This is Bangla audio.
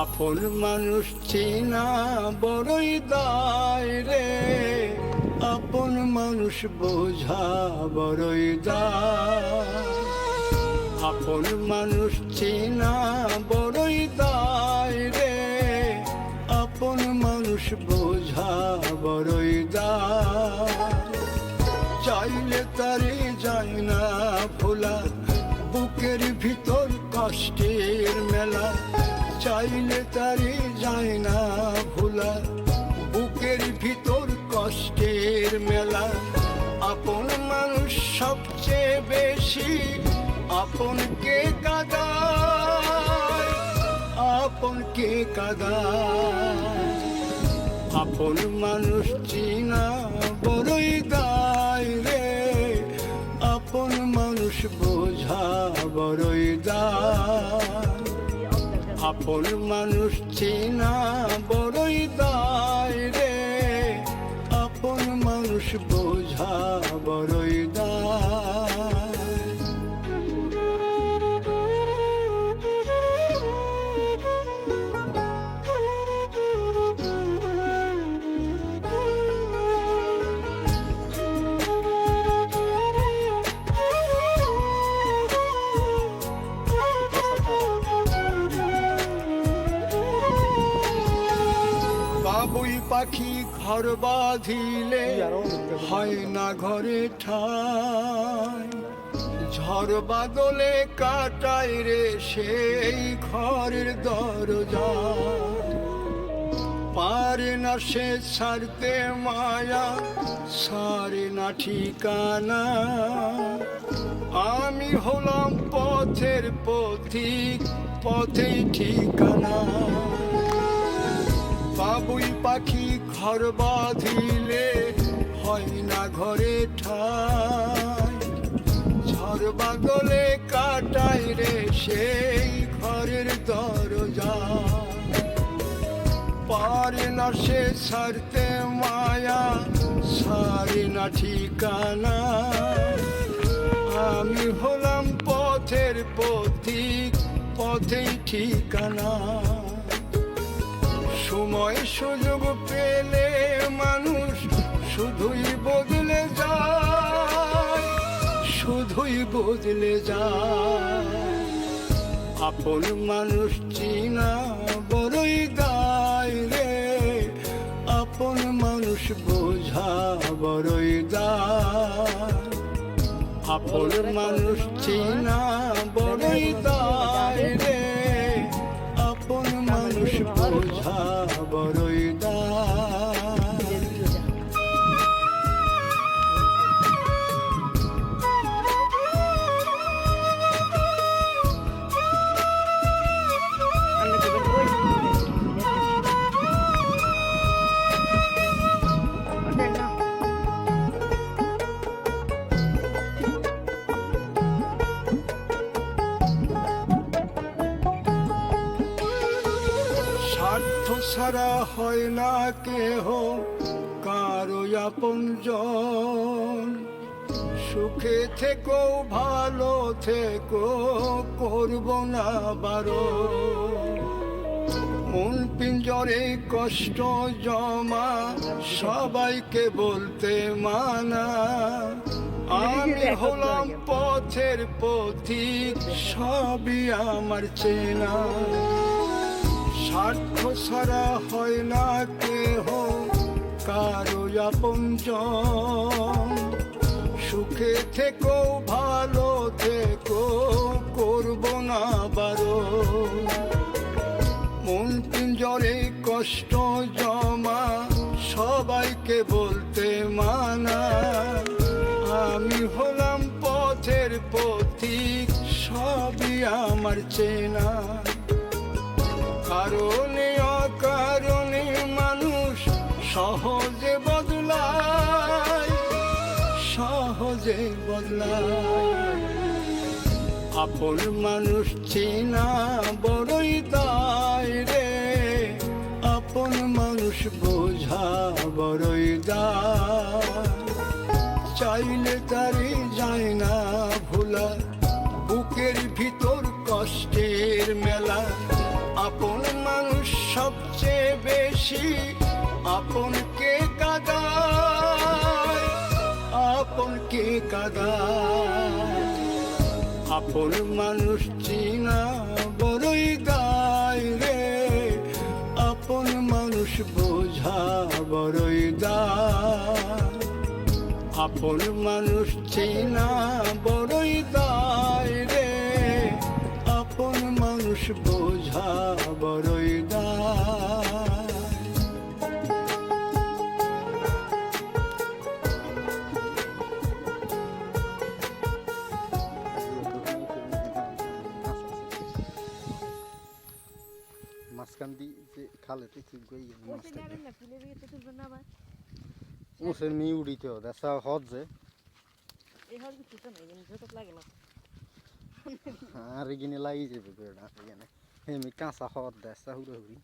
আপন মানুষ চেনা বড়ই দায় রে, আপন মানুষ বোঝা বড়ই দায়। আপন মানুষ চেনা বড়ই দায় রে, আপন মানুষ বোঝা বড়ই দায়। চাইলে তারে যায় না ভোলা, বুকের ভিতর কষ্টের মেলা। চাইলে তারে যায় না ভোলা, বুকের ভিতর কষ্টের মেলা। আপন মানুষ সবচেয়ে বেশি আপনকে কাঁদায়, আপনকে কাঁদায়। আপন মানুষ চিনা বড়ই দায় রে, আপন মানুষ বোঝা বড়ই দায়। আপন মানুষ চেনা বড়ই দায় রে, আপন মানুষ বোঝা বড়ই দায়। বাবুই পাখি ঘর বাঁধিলে হয় না ঘরে ঠাই, ঝড় বাদলে কাটায় রে সেই ঘরের দরজা। পারে না সে ছাড়তে মায়া, সারে না ঠিকানা। আমি হলাম পথের পথিক, পথেই ঠিকানা। বাবুই পাখি ঘর বাঁধিলে হয় না ঘরে ঠাই, ঝড় বাদলে কাটায় রে সেই ঘরের দরজা। পারে না সে ছাড়তে মায়া, সারে না ঠিকানা। আমি হলাম পথের পথিক, পথেই ঠিকানা। সময় সুযোগ পেলে মানুষ শুধুই বদলে যায়, শুধুই বদলে যায়। আপন মানুষ চিনা বড়ই দায় রে, আপন মানুষ বোঝা বড়ই দায়। আপন মানুষ চিনা বড়ই দায় রে, আপন মানুষ বোঝা বড়ই দায়। স্বার্থ ছাড়া হয় না কেহ কারো আপনজন। সুখে থেকো ভালো থেকো, করব না বারণ। মন পিঞ্জরে কষ্ট জমা, সবাইকে বলতে মানা। আমি হলাম পথের পথিক, সবই আমার চেনা। স্বার্থ ছাড়া হয় না কেহ কারো আপনজন। সুখে থেকো ভালো থেকো, করব না বারণ। মন পিঞ্জরে কষ্ট জমা, সবাইকে বলতে মানা। আমি হলাম পথের পথিক, সবই আমার চেনা। কারণে অকারণে মানুষ সহজে বদলায়, সহজে বদলায়। আপন মানুষ চেনা বড়ই দায় রে, আপন মানুষ বোঝা বড়ই দায়। চাইলে তারে যায় না ভোলা, বুকের ভিতর কষ্টের মেলা। আপন মানুষ সবচেয়ে বেশি আপনকে কাঁদায়, আপনকে কাঁদায়। আপন মানুষ চিনা বড়ই দায় রে, আপন মানুষ বোঝা বড়ই দায়। আপন মানুষ চেনা বড়ই দায় রে, আপন মানুষ বোঝা বড়ই দায়। মাঝখান দিয়ে যে খালেতে চুপগই আবার উসের মি উড়িতে দেখা হত যে এই হল কিছু তো নাই যত লাগে না আর এখানে লাগি যাবে বেড়া এখানে এমনি কাঁচা হত দেখা হুড়ে হুড়ি